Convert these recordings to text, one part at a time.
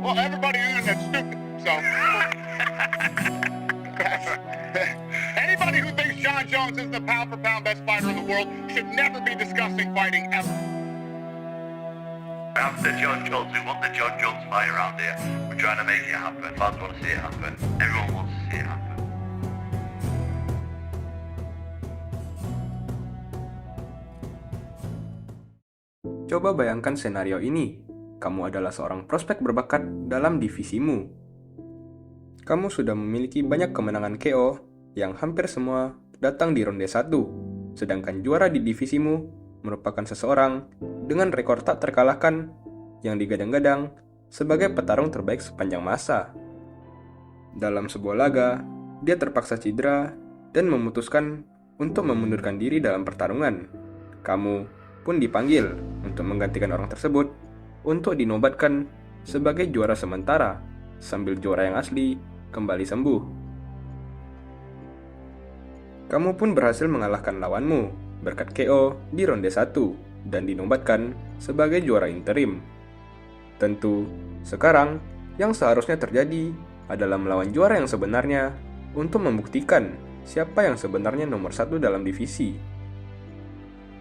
Well, everybody on the internet's stupid, so. Anybody who thinks John Jones is the pound for pound best fighter in the world should never be discussing fighting ever. After John Jones, we want the John Jones fight around here. We're trying to make it happen. Fans want to see it happen. Everyone wants to see it happen. Coba bayangkan senario ini. Kamu adalah seorang prospek berbakat dalam divisimu. Kamu sudah memiliki banyak kemenangan KO yang hampir semua datang di ronde 1. Sedangkan juara di divisimu merupakan seseorang dengan rekor tak terkalahkan yang digadang-gadang sebagai petarung terbaik sepanjang masa. Dalam sebuah laga, dia terpaksa cedera dan memutuskan untuk memundurkan diri dalam pertarungan. Kamu pun dipanggil untuk menggantikan orang tersebut untuk dinobatkan sebagai juara sementara sambil juara yang asli kembali sembuh. Kamu pun berhasil mengalahkan lawanmu berkat KO di ronde 1 dan dinobatkan sebagai juara interim. Tentu, sekarang yang seharusnya terjadi adalah melawan juara yang sebenarnya untuk membuktikan siapa yang sebenarnya nomor 1 dalam divisi.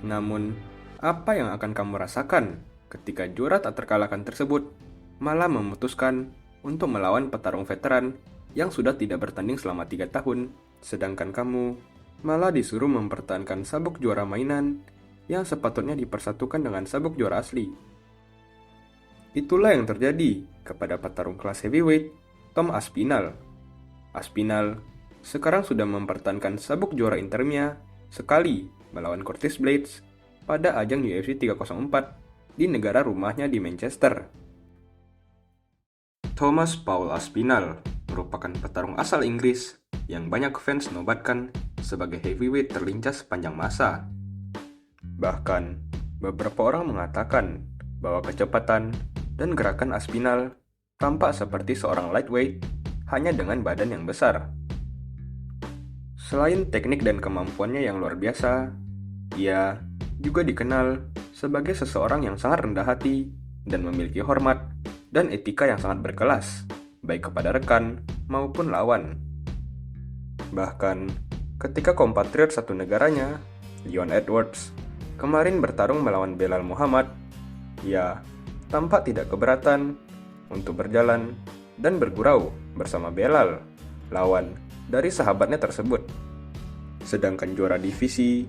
Namun, apa yang akan kamu rasakan ketika juara tak terkalahkan tersebut malah memutuskan untuk melawan petarung veteran yang sudah tidak bertanding selama 3 tahun, sedangkan kamu malah disuruh mempertahankan sabuk juara mainan yang sepatutnya dipersatukan dengan sabuk juara asli. Itulah yang terjadi kepada petarung kelas heavyweight, Tom Aspinall. Aspinall sekarang sudah mempertahankan sabuk juara interimnya sekali melawan Curtis Blades pada ajang UFC 304 di negara rumahnya di Manchester. Thomas Paul Aspinall merupakan petarung asal Inggris yang banyak fans nobatkan sebagai heavyweight terlincah sepanjang masa. Bahkan, beberapa orang mengatakan bahwa kecepatan dan gerakan Aspinall tampak seperti seorang lightweight hanya dengan badan yang besar. Selain teknik dan kemampuannya yang luar biasa, ia juga dikenal sebagai seseorang yang sangat rendah hati dan memiliki hormat dan etika yang sangat berkelas, baik kepada rekan maupun lawan. Bahkan, ketika kompatriot satu negaranya, Leon Edwards, kemarin bertarung melawan Belal Muhammad, ia tampak tidak keberatan untuk berjalan dan bergurau bersama Belal, lawan dari sahabatnya tersebut. Sedangkan juara divisi,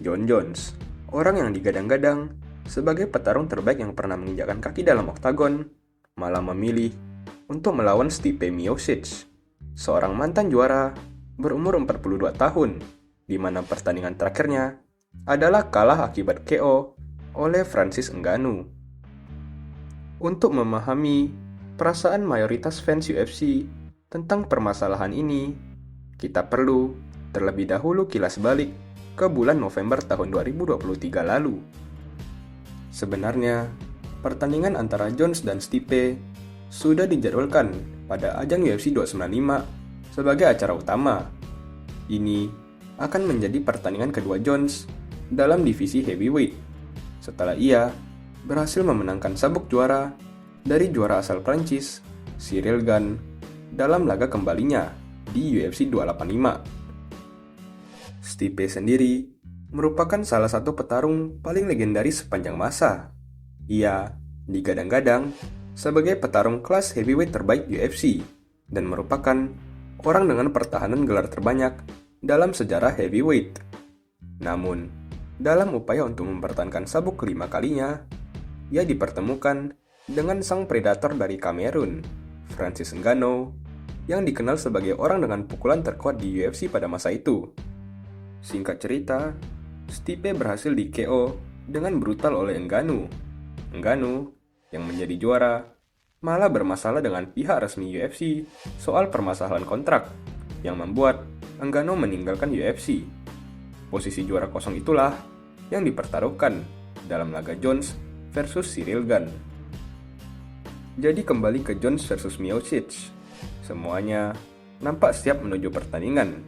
John Jones, orang yang digadang-gadang sebagai petarung terbaik yang pernah menginjakkan kaki dalam oktagon, malah memilih untuk melawan Stipe Miocic, seorang mantan juara berumur 42 tahun, di mana pertandingan terakhirnya adalah kalah akibat KO oleh Francis Ngannou. Untuk memahami perasaan mayoritas fans UFC tentang permasalahan ini, kita perlu terlebih dahulu kilas balik ke bulan November tahun 2023 lalu. Sebenarnya, pertandingan antara Jones dan Stipe sudah dijadwalkan pada ajang UFC 295 sebagai acara utama. Ini akan menjadi pertandingan kedua Jones dalam divisi heavyweight, setelah ia berhasil memenangkan sabuk juara dari juara asal Prancis, Cyril Gane, dalam laga kembalinya di UFC 285. Stipe sendiri merupakan salah satu petarung paling legendaris sepanjang masa. Ia digadang-gadang sebagai petarung kelas heavyweight terbaik UFC dan merupakan orang dengan pertahanan gelar terbanyak dalam sejarah heavyweight. Namun, dalam upaya untuk mempertahankan sabuk kelima kalinya, ia dipertemukan dengan sang predator dari Kamerun, Francis Ngannou, yang dikenal sebagai orang dengan pukulan terkuat di UFC pada masa itu. Singkat cerita, Stipe berhasil di KO dengan brutal oleh Ngannou. Ngannou, yang menjadi juara, malah bermasalah dengan pihak resmi UFC soal permasalahan kontrak, yang membuat Ngannou meninggalkan UFC. Posisi juara kosong itulah yang dipertaruhkan dalam laga Jones versus Cyril Gane. Jadi kembali ke Jones versus Miocic, semuanya nampak siap menuju pertandingan.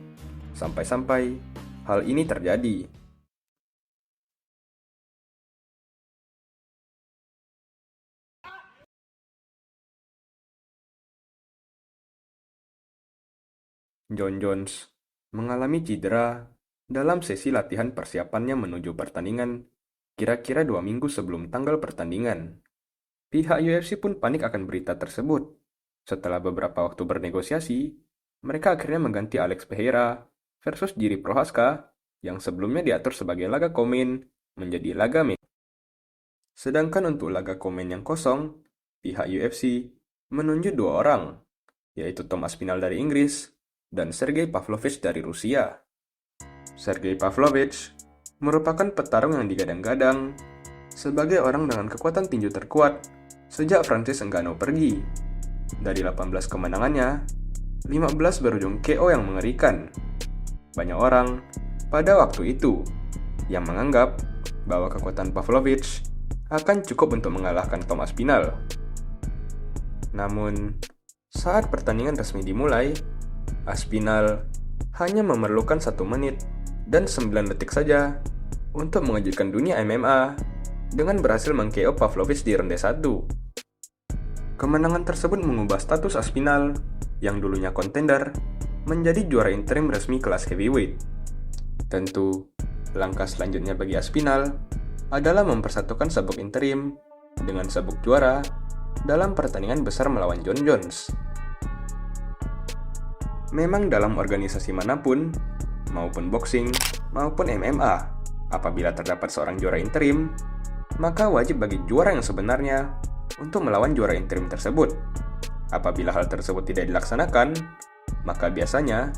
Sampai-sampai hal ini terjadi. John Jones mengalami cedera dalam sesi latihan persiapannya menuju pertandingan kira-kira 2 minggu sebelum tanggal pertandingan. Pihak UFC pun panik akan berita tersebut. Setelah beberapa waktu bernegosiasi, mereka akhirnya mengganti Alex Pereira versus Jiri Prochazka yang sebelumnya diatur sebagai laga komen menjadi laga main. Sedangkan untuk laga komen yang kosong, pihak UFC menunjuk 2 orang, yaitu Tom Aspinall dari Inggris dan Sergei Pavlovich dari Rusia. Sergei Pavlovich merupakan petarung yang digadang-gadang sebagai orang dengan kekuatan tinju terkuat sejak Francis Ngannou pergi. Dari 18 kemenangannya, 15 berujung KO yang mengerikan. Banyak orang pada waktu itu yang menganggap bahwa kekuatan Pavlovich akan cukup untuk mengalahkan Tom Aspinall. Namun, saat pertandingan resmi dimulai, Aspinall hanya memerlukan 1 menit dan 9 detik saja untuk mengejutkan dunia MMA dengan berhasil meng-KO Pavlovich di ronde 1. Kemenangan tersebut mengubah status Aspinall yang dulunya kontender menjadi juara interim resmi kelas heavyweight. Tentu, langkah selanjutnya bagi Aspinall adalah mempersatukan sabuk interim dengan sabuk juara dalam pertandingan besar melawan John Jones. Memang dalam organisasi manapun, maupun boxing, maupun MMA, apabila terdapat seorang juara interim, maka wajib bagi juara yang sebenarnya untuk melawan juara interim tersebut. Apabila hal tersebut tidak dilaksanakan, maka biasanya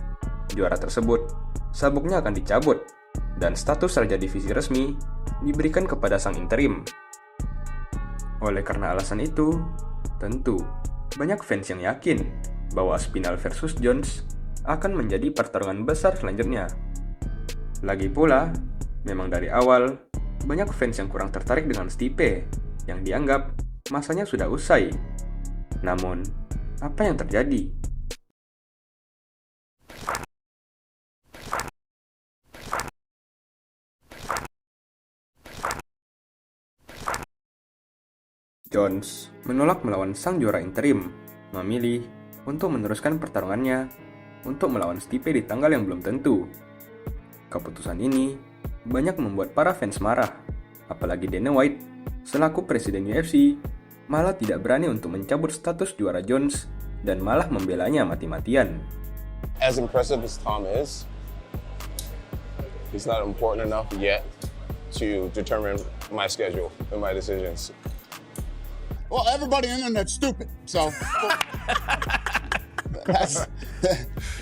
juara tersebut sabuknya akan dicabut dan status raja divisi resmi diberikan kepada sang interim. Oleh karena alasan itu, tentu banyak fans yang yakin bahwa Aspinall versus Jones akan menjadi pertarungan besar selanjutnya. Lagi pula, memang dari awal banyak fans yang kurang tertarik dengan Stipe yang dianggap masanya sudah usai. Namun, apa yang terjadi? Jones menolak melawan sang juara interim, memilih untuk meneruskan pertarungannya untuk melawan Stipe di tanggal yang belum tentu. Keputusan ini banyak membuat para fans marah, apalagi Dana White selaku presiden UFC malah tidak berani untuk mencabut status juara Jones dan malah membelanya mati-matian. As impressive as Tom is, he's not important enough yet to determine my schedule and my decisions. Well, everybody on the internet's stupid, so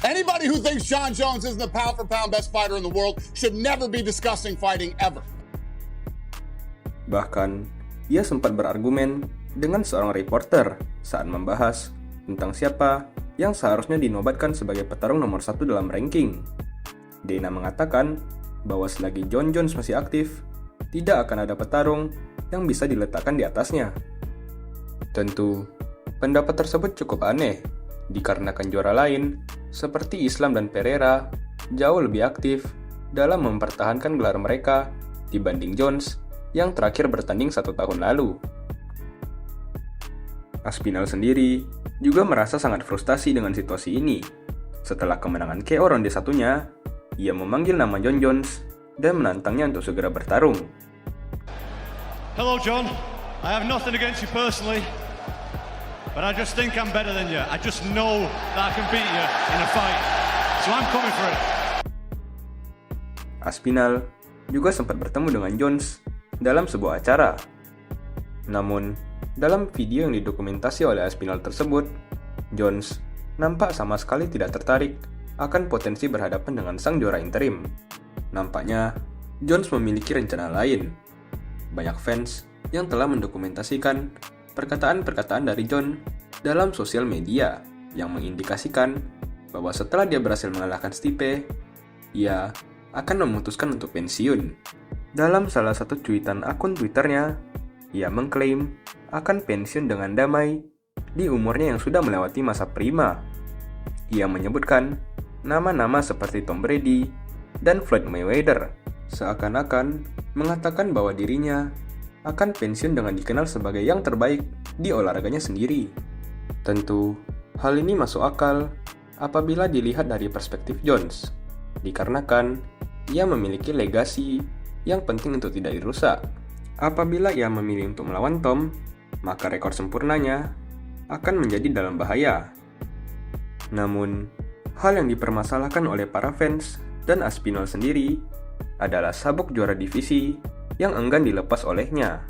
anybody who thinks John Jones isn't the pound-for-pound best fighter in the world should never be discussing fighting ever. Bahkan, ia sempat berargumen dengan seorang reporter saat membahas tentang siapa yang seharusnya dinobatkan sebagai petarung nomor 1 dalam ranking. Dana mengatakan bahwa selagi John Jones masih aktif, tidak akan ada petarung yang bisa diletakkan di atasnya. Tentu, pendapat tersebut cukup aneh, dikarenakan juara lain, seperti Islam dan Pereira, jauh lebih aktif dalam mempertahankan gelar mereka dibanding Jones yang terakhir bertanding 1 tahun lalu. Aspinall sendiri juga merasa sangat frustasi dengan situasi ini. Setelah kemenangan KO ronde 1-nya, ia memanggil nama John Jones dan menantangnya untuk segera bertarung. Hello John, I have nothing against you personally, but I just think I'm better than you. I just know that I can beat you in a fight, so I'm coming for it. Aspinall juga sempat bertemu dengan Jones dalam sebuah acara. Namun, dalam video yang didokumentasi oleh Aspinall tersebut, Jones nampak sama sekali tidak tertarik akan potensi berhadapan dengan sang juara interim. Nampaknya, Jones memiliki rencana lain. Banyak fans yang telah mendokumentasikan perkataan-perkataan dari John dalam sosial media yang mengindikasikan bahwa setelah dia berhasil mengalahkan Stipe, ia akan memutuskan untuk pensiun. Dalam salah satu cuitan akun Twitternya, ia mengklaim akan pensiun dengan damai di umurnya yang sudah melewati masa prima. Ia menyebutkan nama-nama seperti Tom Brady dan Floyd Mayweather, seakan-akan mengatakan bahwa dirinya akan pensiun dengan dikenal sebagai yang terbaik di olahraganya sendiri. Tentu, hal ini masuk akal apabila dilihat dari perspektif Jones, dikarenakan ia memiliki legasi yang penting untuk tidak dirusak. Apabila ia memilih untuk melawan Tom, maka rekor sempurnanya akan menjadi dalam bahaya. Namun, hal yang dipermasalahkan oleh para fans dan Aspinall sendiri adalah sabuk juara divisi yang enggan dilepas olehnya.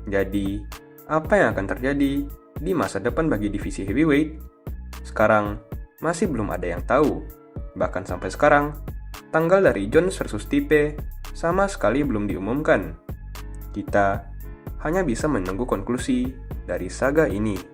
Jadi, apa yang akan terjadi di masa depan bagi divisi heavyweight? Sekarang, masih belum ada yang tahu. Bahkan sampai sekarang, tanggal dari Jones versus Stipe sama sekali belum diumumkan. Kita hanya bisa menunggu konklusi dari saga ini.